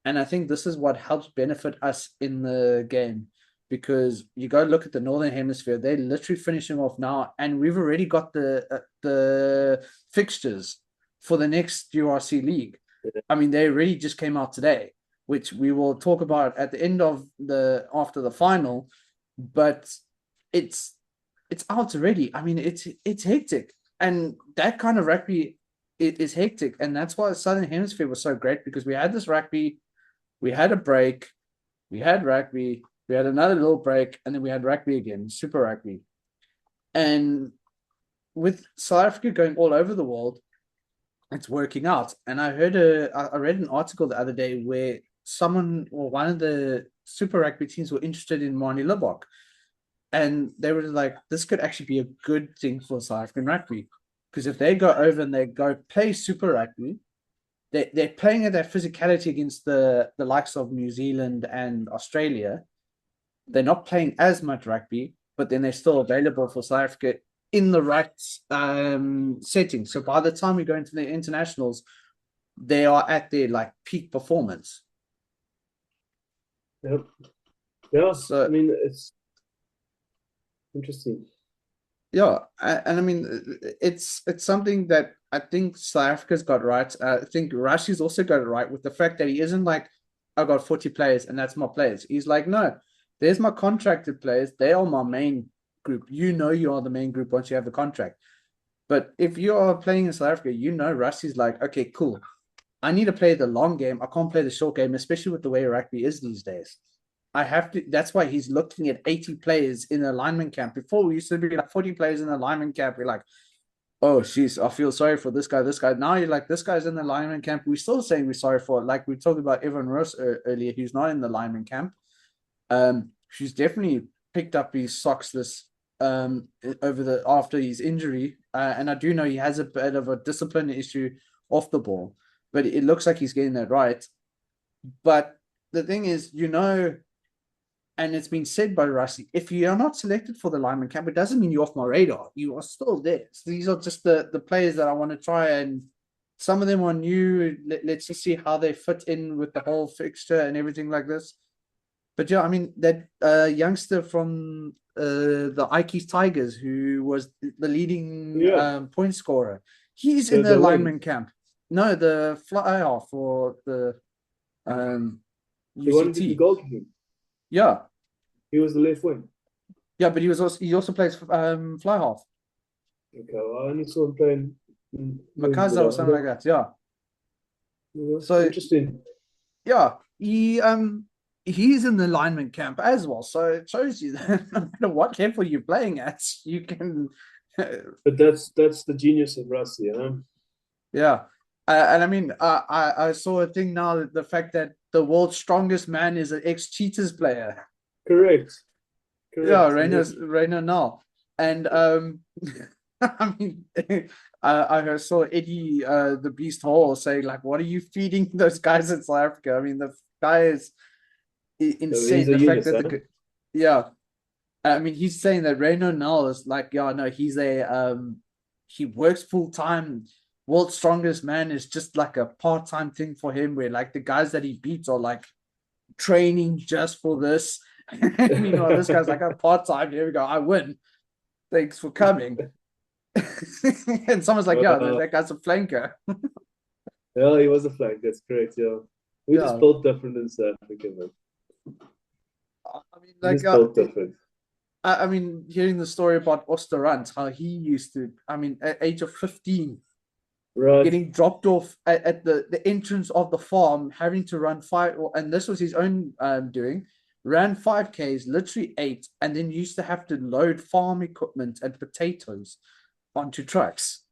and I think this is what helps benefit us in the game. Because you go look at the Northern Hemisphere, they're literally finishing off now, and we've already got the fixtures for the next URC league. I mean, they already just came out today, which we will talk about at the end of after the final. But it's out already. I mean, it's hectic, and that kind of rugby is hectic, and that's why the Southern Hemisphere was so great, because we had this rugby, we had a break, we had rugby. We had another little break, and then we had rugby again, Super Rugby. And with South Africa going all over the world, it's working out. And I read an article the other day where someone or one of the Super Rugby teams were interested in Manie. And they were like, this could actually be a good thing for South African rugby. Because if they go over and they go play Super Rugby, they're playing at that physicality against the likes of New Zealand and Australia. They're not playing as much rugby, but then they're still available for South Africa in the right setting. So by the time we go into the internationals, they are at their like peak performance. Yep. Yeah. So, I mean, it's interesting. Yeah, and I mean, it's something that I think South Africa's got right. I think Rassie's also got it right with the fact that he isn't like, I got 40 players and that's my players. He's like, no, there's my contracted players. They are my main group. You are the main group once you have the contract. But if you are playing in South Africa, Rassie's like, okay, cool. I need to play the long game. I can't play the short game, especially with the way rugby is these days. I have to. That's why he's looking at 80 players in the alignment camp. Before, we used to be like 40 players in the alignment camp. We're like, oh, jeez, I feel sorry for this guy, this guy. Now you're like, this guy's in the alignment camp. We're still saying we're sorry for it. Like we talked about Evan Ross earlier, who's not in the alignment camp. She's definitely picked up his socks this after his injury, and I do know he has a bit of a discipline issue off the ball, but it looks like he's getting that right. But the thing is, and it's been said by Rassie, if you are not selected for the lineman camp, it doesn't mean you're off my radar. You are still there. So these are just the players that I want to try, and some of them are new. Let's just see how they fit in with the whole fixture and everything like this. But yeah, I mean, that youngster from the Ikey's Tigers, who was the leading point scorer, he's in the lineman camp. No, the fly off for the UCT. He wanted to be goalkeeping. Yeah. He was the left wing. Yeah, but he also plays fly half. Okay, well, I only saw him playing Makaza or something like that. Yeah. So interesting. Yeah, he's in the lineman camp as well. So it shows you that no matter what level you're playing at, you can. But that's the genius of Rassie, Yeah, and I mean, I saw a thing now, the fact that the world's strongest man is an ex-Cheetahs player. Correct. Yeah, Rainer now, and I mean, I saw Eddie the Beast Hall saying like, "What are you feeding those guys in South Africa?" I mean, the guy is insane. The fact that I mean, he's saying that Rainer now is like, yeah, no, he's he works full time. World's strongest man is just like a part-time thing for him, where like the guys that he beats are like training just for this. Meanwhile, this guy's like a part-time. Here we go. I win. Thanks for coming. And someone's like, yeah, that guy's a flanker. Yeah, he was a flank. That's correct. Yeah, we just built different in South Africa, man. I mean, like, built different. I mean, hearing the story about Osterrand, how he used to, I mean, at age of 15, right, getting dropped off at the entrance of the farm, having to run 5, and this was his own doing, ran 5Ks, literally 8, and then used to have to load farm equipment and potatoes onto trucks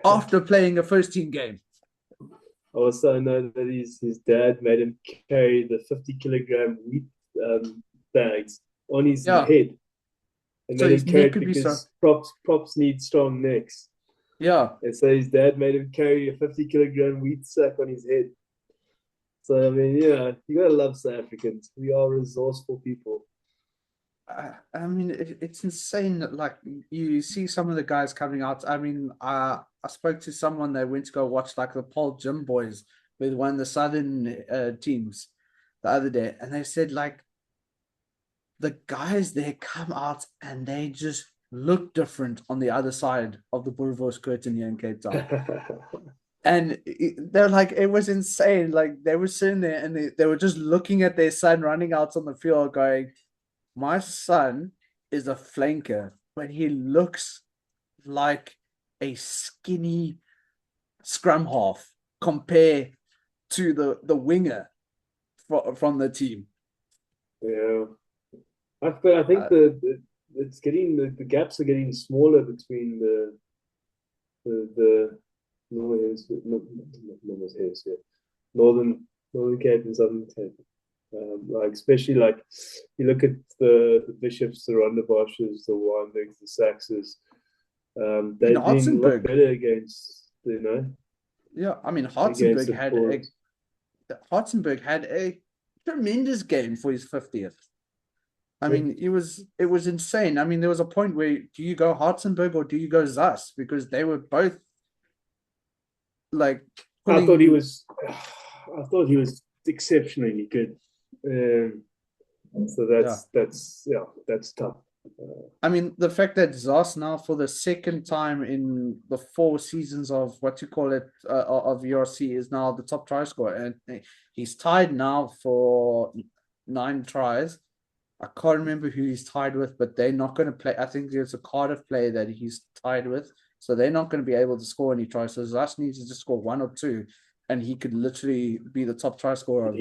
after playing a first team game. Also, I know that his dad made him carry the 50-kilogram wheat bags on his head And So made his him carry neck it could be so. because props need strong necks. Yeah. And so his dad made him carry a 50-kilogram wheat sack on his head. So I mean, yeah, you gotta love South Africans. We are resourceful people. I mean, it's insane that like you see some of the guys coming out. I mean, I spoke to someone that went to go watch like the Paul Gym Boys with one of the Southern teams the other day, and they said like the guys there come out and they just look different on the other side of the Boerewors curtain here in Cape Town. And they're like, it was insane. Like they were sitting there and they were just looking at their son running out on the field going, my son is a flanker, but he looks like a skinny scrum half compared to the winger from the team. Yeah, I think it's getting the gaps are getting smaller between the northern hemisphere, northern Cape and southern Cape. Like especially like you look at the Bishops, the Rondebosches, the Weinbergs, the Saxes. They're doing a lot better against, you know. Yeah, I mean Hartzenberg had a tremendous game for his 50th. I mean, it was insane. I mean, there was a point where do you go Hartzenberg or do you go Zas? Because they were both like I thought he was exceptionally good. So that's tough. I mean, the fact that Zas now for the second time in the 4 seasons of what you call it of URC is now the top try scorer, and he's tied now for 9 tries. I can't remember who he's tied with, but they're not going to play. I think there's a Cardiff player that he's tied with, so they're not going to be able to score any tries. So Zas needs to just score 1 or 2, and he could literally be the top try scorer of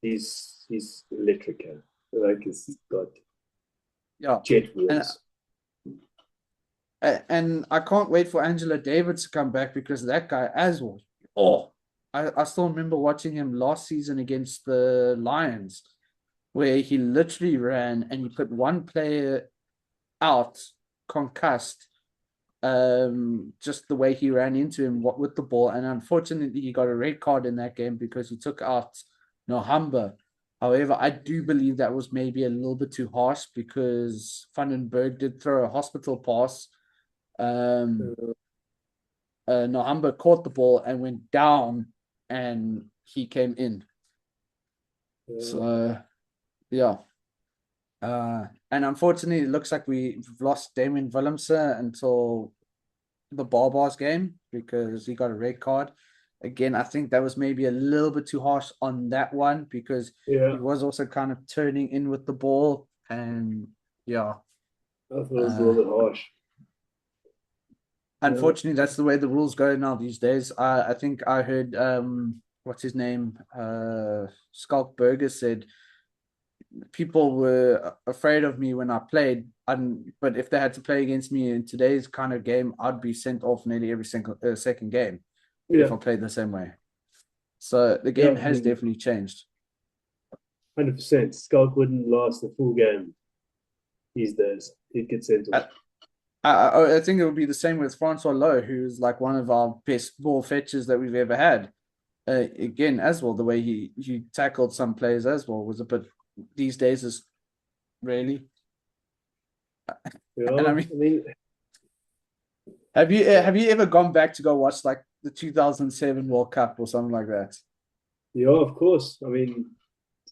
He's electric, like he's got jet wheels. And I can't wait for Angela Davis to come back because that guy as well. Oh, I still remember watching him last season against the Lions, where he literally ran and he put one player out concussed, just the way he ran into him with the ball. And unfortunately, he got a red card in that game because he took out Nohamba. However, I do believe that was maybe a little bit too harsh because Vandenberg did throw a hospital pass. Nohamba caught the ball and went down and he came in. So, yeah. And unfortunately, it looks like we've lost Damien Willemse until the Barbars game because he got a red card. Again, I think that was maybe a little bit too harsh on that one because he was also kind of turning in with the ball. And yeah. I thought it was a little bit harsh. Unfortunately, that's the way the rules go now these days. I think I heard what's his name? Skulk Burger said people were afraid of me when I played, but if they had to play against me in today's kind of game, I'd be sent off nearly every single second game if I played the same way. So the game has definitely changed. 100%. Skulk wouldn't last the full game these days. He'd get sent off. I think it would be the same with Francois Lowe, who's like one of our best ball fetchers that we've ever had. Again, as well, the way he tackled some players as well was a bit these days is really. Yeah, and I mean, have you ever gone back to go watch like the 2007 World Cup or something like that? Yeah, of course. I mean,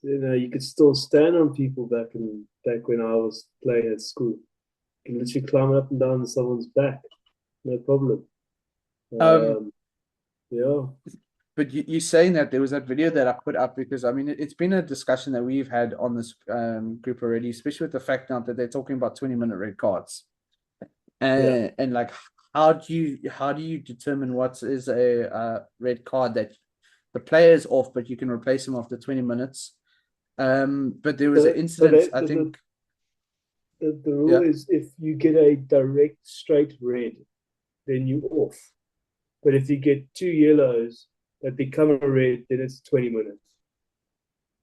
you know, you could still stand on people back when I was playing at school. You can literally climb up and down someone's back, no problem. Yeah. But you saying that there was that video that I put up because I mean it's been a discussion that we've had on this group already, especially with the fact now that they're talking about 20-minute red cards, and like how do you determine what is a red card that the player is off but you can replace him after 20 minutes? But there was an incident. I think the rule is if you get a direct straight red, then you're off. But if you get 2 yellows that become a red, then it's 20 minutes.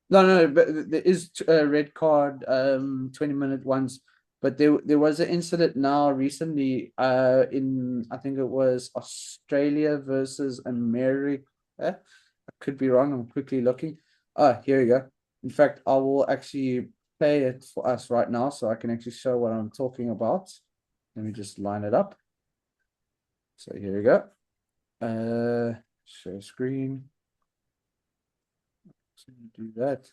No, but there is a red card, 20-minute ones. But there was an incident now recently in, I think it was Australia versus America. I could be wrong. I'm quickly looking. Here we go. In fact, I will actually play it for us right now so I can actually show what I'm talking about. Let me just line it up. So here we go. Share screen. So do that.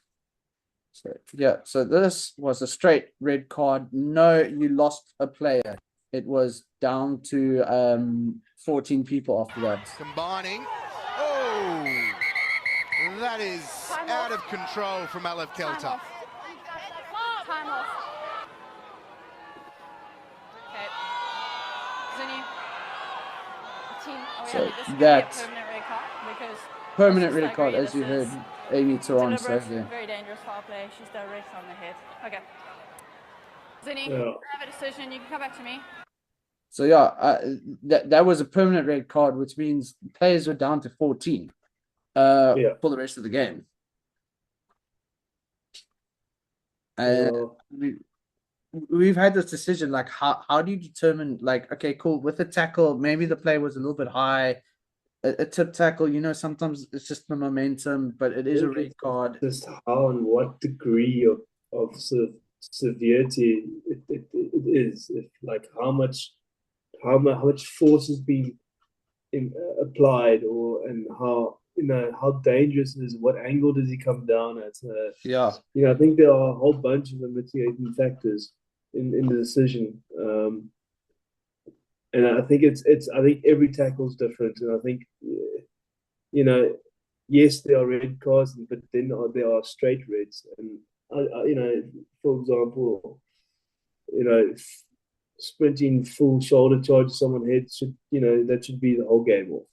So yeah, so this was a straight red card. No, you lost a player. It was down to 14 people after that. Combining. Oh, that is out of control from Aleph Kelter. Time off. Okay. Zuni. So that's permanent red card, as you heard Amy Turan say there. Very dangerous foul play. She's direct on the head. Okay. Zuni, have a decision. You can come back to me. So yeah, that was a permanent red card, which means players were down to 14 for the rest of the game. We've had this decision, like how do you determine, like, okay, cool, with a tackle, maybe the play was a little bit high, a tip tackle, sometimes it's just the momentum, but it is a red card. Just how and what degree of sort of severity it is, if like how much force is being applied, and how how dangerous it is, what angle does he come down at. I think there are a whole bunch of mitigating factors in the decision, and I think I think every tackle is different, and I think yes, there are red cards, but then there are straight reds, and for example, sprinting full shoulder charge to someone's head should that should be the whole game off.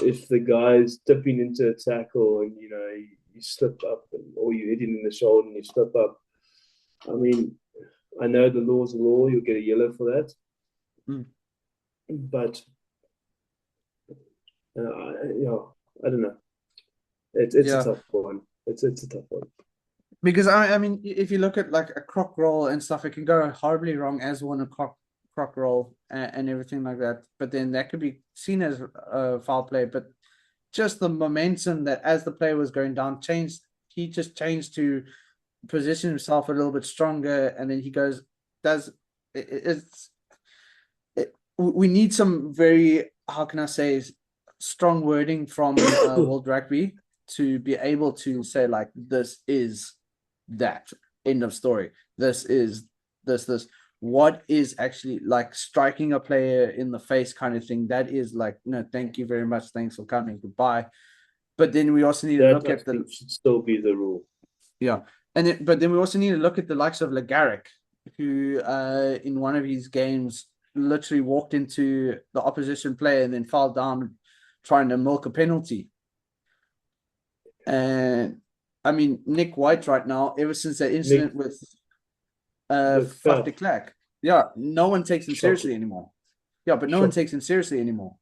If the guy's dipping into a tackle and you slip up, or you hit him in the shoulder and you slip up, I mean, I know the law's the law, you'll get a yellow for that. But I don't know. It's a tough one. It's a tough one. Because I mean, if you look at like a croc roll and stuff, it can go horribly wrong as one a croc roll and everything like that. But then that could be seen as a foul play. But just the momentum that as the player was going down changed. He just changed to position himself a little bit stronger, and then he goes. We need some very, how can I say, strong wording from World Rugby to be able to say, like, this is that, end of story. This is this. What is actually like striking a player in the face kind of thing? That is like, no, thank you very much. Thanks for coming. Goodbye. But then we also need to look at the. Should still be the rule. Yeah, but then we also need to look at the likes of Legaric, who in one of his games literally walked into the opposition player and then fell down trying to milk a penalty. And I mean, Nick White right now, ever since that incident with Faf de Klerk, no one takes him seriously anymore. But no one takes him seriously anymore.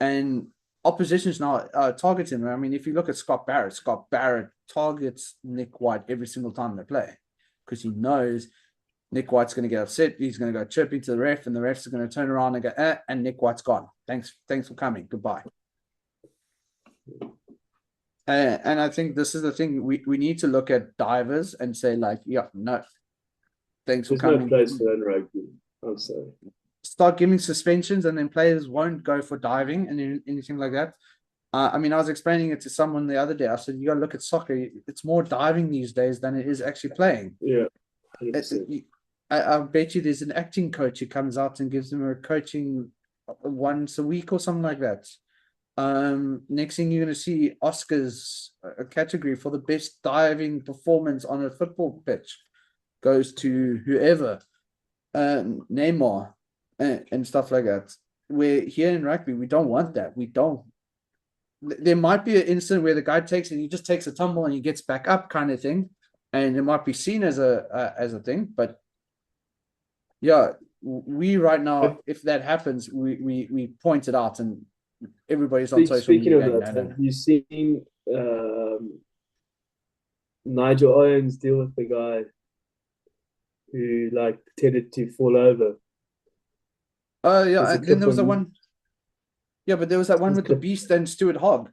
And oppositions now target him. I mean, if you look at Scott Barrett targets Nick White every single time they play, because he knows Nick White's going to get upset. He's going to go chirping to the ref, and the refs are going to turn around and go, and Nick White's gone. Thanks for coming. Goodbye. And I think this is the thing. We need to look at divers and say, like, no, thanks for coming. There's no place for that in rugby, I'm sorry. Start giving suspensions, and then players won't go for diving and anything like that. I mean, I was explaining it to someone the other day. I said, you got to look at soccer. It's more diving these days than it is actually playing. Yeah. I bet you there's an acting coach who comes out and gives them a coaching once a week or something like that. Next thing you're going to see Oscars, a category for the best diving performance on a football pitch, goes to whoever, Neymar, and stuff like that. Where here in rugby, we don't want that. We don't. There might be an incident where the guy takes and he just takes a tumble and he gets back up, kind of thing, and it might be seen as a thing. But yeah, we right now, if that happens, we point it out and everybody's on social media. Speaking of that, have you seen Nigel Owens deal with the guy who like pretended to fall over. Oh yeah, There's a and then clip there was that on- one. Yeah, but there was that one with the Beast and Stuart Hogg.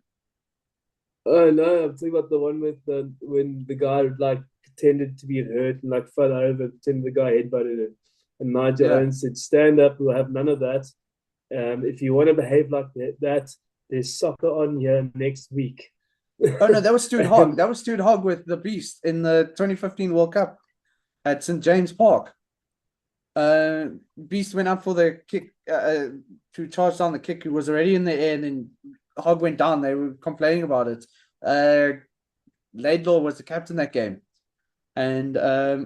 Oh no, I'm talking about the one with when the guy like pretended to be hurt and like fell over, pretended the guy headbutted it. And Nigel Owens said, "Stand up, we'll have none of that. If you want to behave like that, there's soccer on here next week." Oh no, that was Stuart Hogg. That was Stuart Hogg with the Beast in the 2015 World Cup at St. James Park. Beast went up for the kick to charge down the kick. He was already in the air, and then Hogg went down. They were complaining about it. Laidlaw was the captain that game, and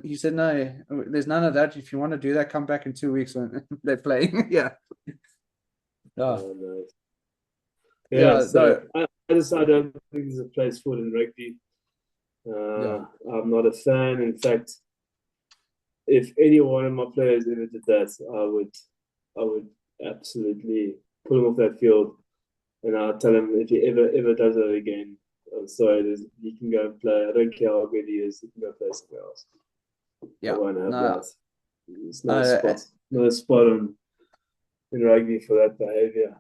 he said, "No, there's none of that. If you want to do that, come back in 2 weeks when they're playing." Yeah. Oh, no. Yeah, so I don't think there's a place for it in rugby. I'm not a fan. In fact, if any one of my players ever did that, I would absolutely pull him off that field, and I'll tell him if he ever does it again, I'm sorry, he can go and play. I don't care how good he is, he can go play somewhere else. Yeah, I won't have that. There's no spot in rugby for that behavior.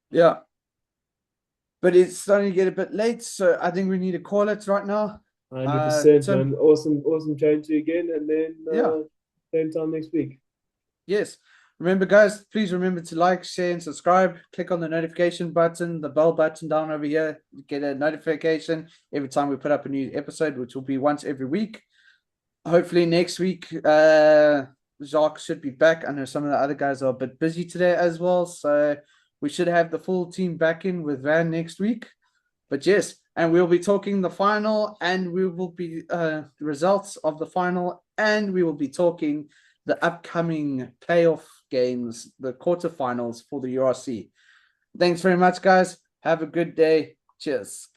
Yeah. But it's starting to get a bit late, so I think we need to call it right now. 100%, man. Awesome chatting to you again, and then same time next week. Yes. Remember, guys, please remember to like, share, and subscribe. Click on the notification button, the bell button down over here. Get a notification every time we put up a new episode, which will be once every week. Hopefully next week, Jacques should be back. I know some of the other guys are a bit busy today as well, so we should have the full team back in with Van next week. But yes, and we'll be talking the final, and we will be the results of the final, and we will be talking the upcoming playoff games, the quarterfinals for the URC. Thanks very much, guys. Have a good day. Cheers.